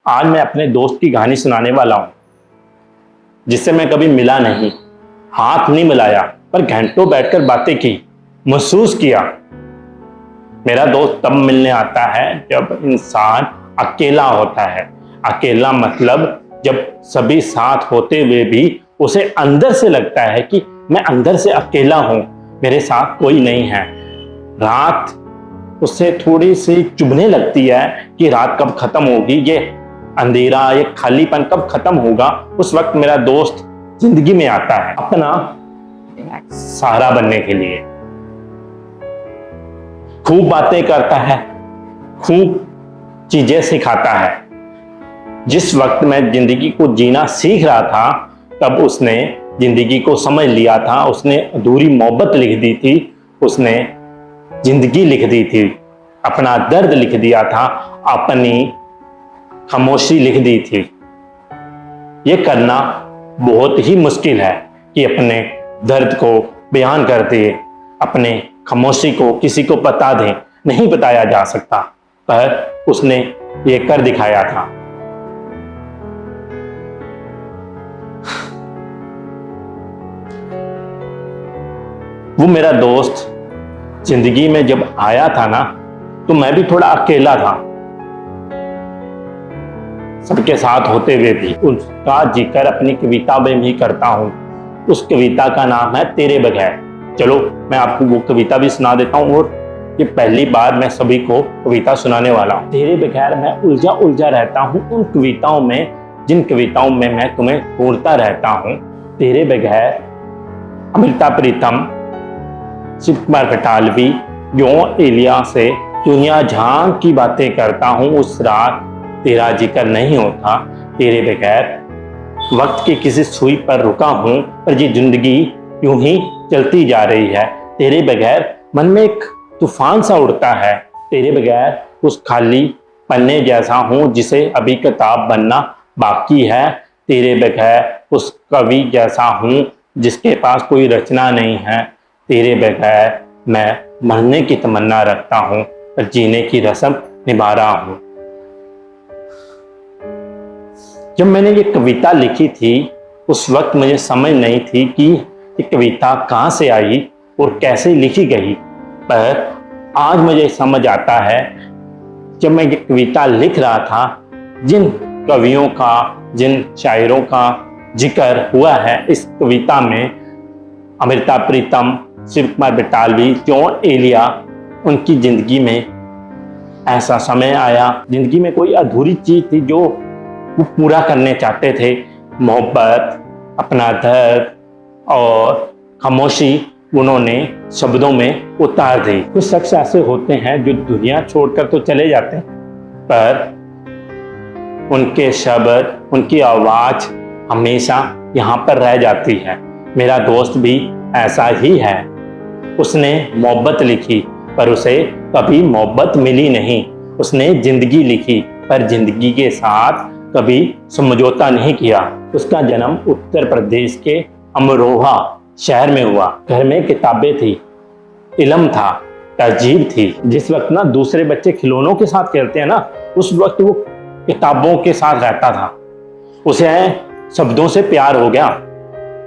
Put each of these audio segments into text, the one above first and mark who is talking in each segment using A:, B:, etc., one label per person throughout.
A: आज मैं अपने दोस्त की कहानी सुनाने वाला हूं, जिससे मैं कभी मिला नहीं, हाथ नहीं मिलाया, पर घंटों बैठकर बातें की, महसूस किया। मेरा दोस्त तब मिलने आता है जब इंसान अकेला होता है। अकेला मतलब जब सभी साथ होते हुए भी उसे अंदर से लगता है कि मैं अंदर से अकेला हूं, मेरे साथ कोई नहीं है। रात उससे थोड़ी सी चुभने लगती है कि रात कब खत्म होगी, ये अंधेरा, ये खालीपन कब खत्म होगा। उस वक्त मेरा दोस्त जिंदगी में आता है अपना सहारा बनने के लिए। खूब बातें करता है, खूब चीजें सिखाता है। जिस वक्त मैं जिंदगी को जीना सीख रहा था, तब उसने जिंदगी को समझ लिया था। उसने अधूरी मोहब्बत लिख दी थी, उसने जिंदगी लिख दी थी, अपना दर्द लिख दिया था, अपनी खामोशी लिख दी थी। यह करना बहुत ही मुश्किल है कि अपने दर्द को बयान कर दे, अपने खामोशी को किसी को बता दे। नहीं बताया जा सकता, पर उसने ये कर दिखाया था। वो मेरा दोस्त जिंदगी में जब आया था ना, तो मैं भी थोड़ा अकेला था, सबके साथ होते हुए भी। उसका जिक्र अपनी कविता में भी करता हूं। उस कविता का नाम है तेरे बगैर। चलो मैं आपको वो कविता भी सुना देता हूं, और ये पहली बार मैं सभी को कविता सुनाने वाला हूं। तेरे बगैर मैं उलझा उलझा रहता हूं उन कविताओं में, जिन कविताओं में मैं तुम्हें ढूंढता रहता हूं। तेरे बगैर अमृता प्रीतम, शिव कुमार बटालवी, जॉन एलिया से दुनिया जहां की बातें करता हूं। उस रात तेरा जिक्र नहीं होता। तेरे बगैर वक्त की किसी सुई पर रुका हूं, पर ये जिंदगी यूं ही चलती जा रही है। तेरे बगैर मन में एक तूफान सा उड़ता है। तेरे बगैर उस खाली पन्ने जैसा हूं जिसे अभी किताब बनना बाकी है। तेरे बगैर उस कवि जैसा हूं जिसके पास कोई रचना नहीं है। तेरे बगैर मैं मरने की तमन्ना रखता हूं, पर जीने की रस्म निभा रहा हूं। जब मैंने ये कविता लिखी थी, उस वक्त मुझे समझ नहीं थी कि ये कविता कहाँ से आई और कैसे लिखी गई, पर आज मुझे समझ आता है। जब मैं ये कविता लिख रहा था, जिन कवियों का, जिन शायरों का जिक्र हुआ है इस कविता में, अमृता प्रीतम, शिव कुमार बटालवी, जॉन एलिया, उनकी जिंदगी में ऐसा समय आया, जिंदगी में कोई अधूरी चीज थी जो वो पूरा करने चाहते थे। मोहब्बत, अपना दर्द और खामोशी उन्होंने शब्दों में उतार दी। कुछ शख्स ऐसे होते हैं जो दुनिया छोड़कर तो चले जाते हैं, पर उनके शब्द, उनकी आवाज हमेशा यहाँ पर रह जाती है। मेरा दोस्त भी ऐसा ही है। उसने मोहब्बत लिखी, पर उसे कभी मोहब्बत मिली नहीं। उसने जिंदगी लिखी, पर जिंदगी के साथ कभी समझौता नहीं किया। उसका जन्म उत्तर प्रदेश के अमरोहा शहर में हुआ। घर में किताबें थी, इल्म था, तहजीब थी। जिस वक्त ना दूसरे बच्चे खिलौनों के साथ खेलते हैं ना, उस वक्त वो किताबों के साथ रहता था। उसे शब्दों से प्यार हो गया,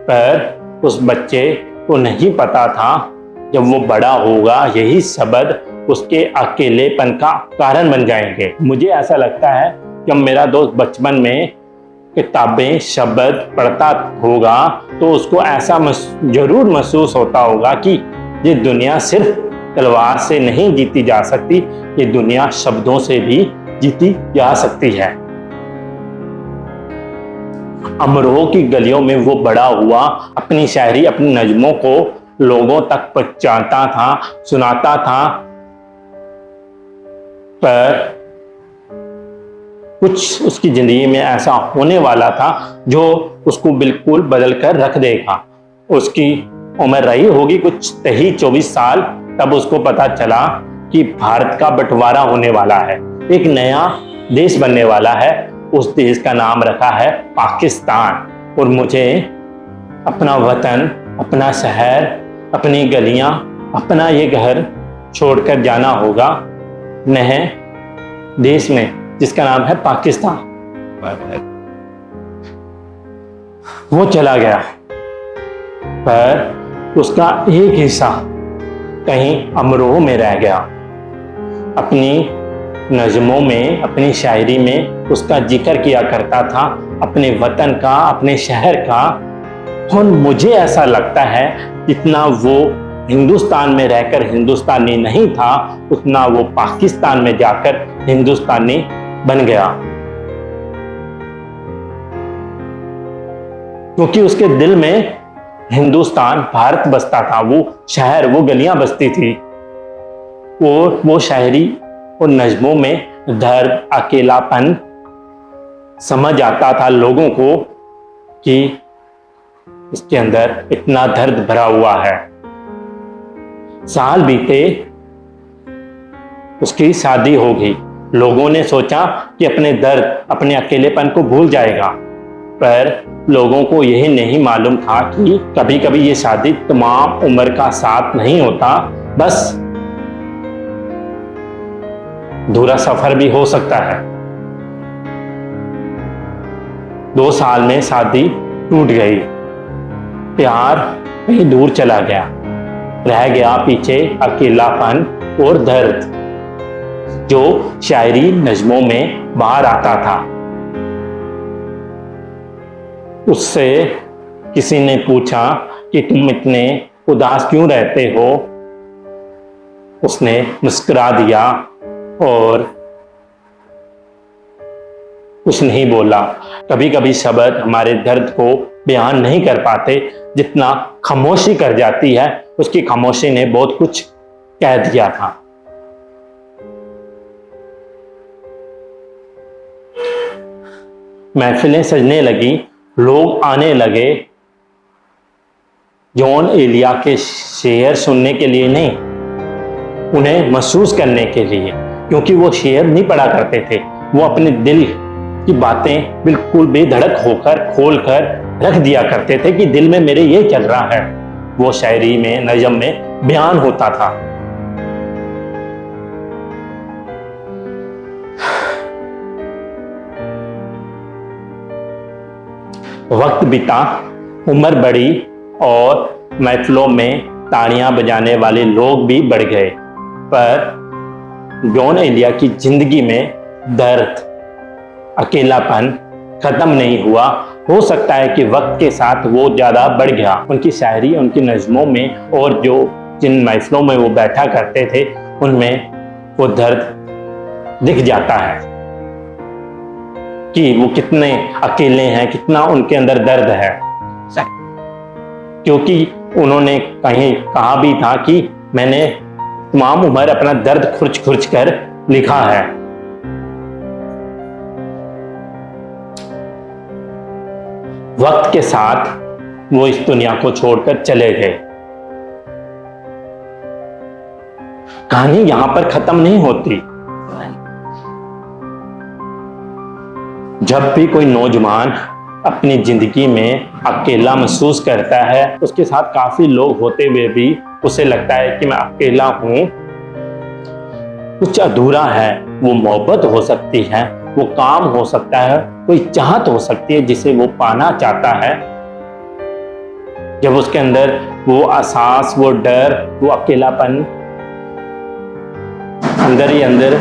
A: पर उस बच्चे को नहीं पता था जब वो बड़ा होगा यही शब्द उसके अकेलेपन का कारण बन जाएंगे। मुझे ऐसा लगता है जब मेरा दोस्त बचपन में किताबें, शब्द पढ़ता होगा, तो उसको ऐसा जरूर महसूस होता होगा कि ये दुनिया सिर्फ तलवार से नहीं जीती जा सकती, ये दुनिया शब्दों से भी जीती जा सकती है। अमरोह की गलियों में वो बड़ा हुआ, अपनी शायरी, अपनी नज़्मों को लोगों तक पहुंचाता था, सुनाता था, पर कुछ उसकी जिंदगी में ऐसा होने वाला था जो उसको बिल्कुल बदल कर रख देगा। उसकी उम्र रही होगी कुछ 23-24 साल, तब उसको पता चला कि भारत का बंटवारा होने वाला है, एक नया देश बनने वाला है। उस देश का नाम रखा है पाकिस्तान। और मुझे अपना वतन, अपना शहर, अपनी गलियां, अपना ये घर छोड़कर जाना होगा नए देश में जिसका नाम है पाकिस्तान। वो चला गया, पर उसका एक हिस्सा कहीं अमरोह में रह गया। अपनी नज़मों में, अपनी शायरी में उसका जिक्र किया करता था अपने वतन का, अपने शहर का। और मुझे ऐसा लगता है जितना वो हिंदुस्तान में रहकर हिंदुस्तानी नहीं था, उतना वो पाकिस्तान में जाकर हिंदुस्तानी बन गया, क्योंकि उसके दिल में हिंदुस्तान, भारत बसता था। वो शहर, वो गलियां बसती थी। और वो शायरी और नज़मों में दर्द, अकेलापन समझ आता था लोगों को कि इसके अंदर इतना दर्द भरा हुआ है। साल बीते, उसकी शादी हो गई। लोगों ने सोचा कि अपने दर्द, अपने अकेलेपन को भूल जाएगा, पर लोगों को यही नहीं मालूम था कि कभी कभी ये शादी तमाम उम्र का साथ नहीं होता, बस अधूरा सफर भी हो सकता है। 2 साल में शादी टूट गई, प्यार कहीं दूर चला गया, रह गया पीछे अकेलापन और दर्द, जो शायरी नज़मों में बाहर आता था। उससे किसी ने पूछा कि तुम इतने उदास क्यों रहते हो? उसने मुस्कुरा दिया और कुछ नहीं बोला। कभी कभी शब्द हमारे दर्द को बयान नहीं कर पाते, जितना खामोशी कर जाती है, उसकी खामोशी ने बहुत कुछ कह दिया था। महफिलें सजने लगी, लोग आने लगे, जॉन एलिया के शेर सुनने के लिए नहीं, उन्हें महसूस करने के लिए, क्योंकि वो शेर नहीं पढ़ा करते थे। वो अपने दिल की बातें बिल्कुल बेधड़क होकर खोल कर रख दिया करते थे कि दिल में मेरे ये चल रहा है। वो शायरी में, नज़म में बयान होता था। वक्त बीता, उम्र बढ़ी और महफिलों में ताड़ियां बजाने वाले लोग भी बढ़ गए, पर जॉन एलिया की जिंदगी में दर्द, अकेलापन खत्म नहीं हुआ। हो सकता है कि वक्त के साथ वो ज़्यादा बढ़ गया। उनकी शायरी, उनकी नज़मों में और जो जिन महफिलों में वो बैठा करते थे, उनमें वो दर्द दिख जाता है कि वो कितने अकेले हैं, कितना उनके अंदर दर्द है। क्योंकि उन्होंने कहीं कहा भी था कि मैंने तमाम उम्र अपना दर्द खुर्च खुर्च कर लिखा है। वक्त के साथ वो इस दुनिया को छोड़कर चले गए। कहानी यहां पर खत्म नहीं होती। जब भी कोई नौजवान अपनी जिंदगी में अकेला महसूस करता है, उसके साथ काफी लोग होते हुए भी उसे लगता है कि मैं अकेला हूं, कुछ अधूरा है। वो मोहब्बत हो सकती है, वो काम हो सकता है, कोई चाहत हो सकती है जिसे वो पाना चाहता है। जब उसके अंदर वो एहसास, वो डर, वो अकेलापन अंदर ही अंदर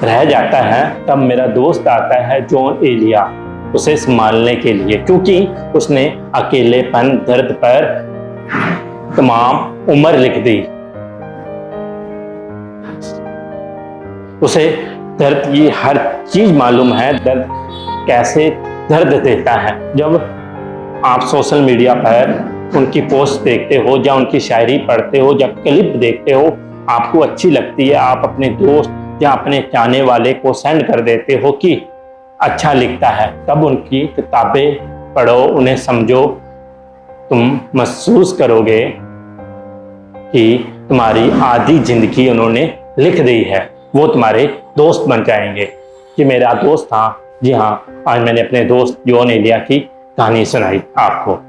A: रह जाता है, तब मेरा दोस्त आता है जॉन एलिया उसे संभालने के लिए, क्योंकि उसने अकेलेपन, दर्द पर तमाम उम्र लिख दी। उसे दर्द की हर चीज मालूम है, दर्द कैसे दर्द देता है। जब आप सोशल मीडिया पर उनकी पोस्ट देखते हो या उनकी शायरी पढ़ते हो या क्लिप देखते हो, आपको अच्छी लगती है, आप अपने दोस्त या अपने चाहने वाले को सेंड कर देते हो कि अच्छा लिखता है। तब उनकी किताबें पढ़ो, उन्हें समझो, तुम महसूस करोगे कि तुम्हारी आधी जिंदगी उन्होंने लिख दी है। वो तुम्हारे दोस्त बन जाएंगे। कि मेरा दोस्त था, जी हाँ, आज मैंने अपने दोस्त जॉन एलिया की कहानी सुनाई आपको।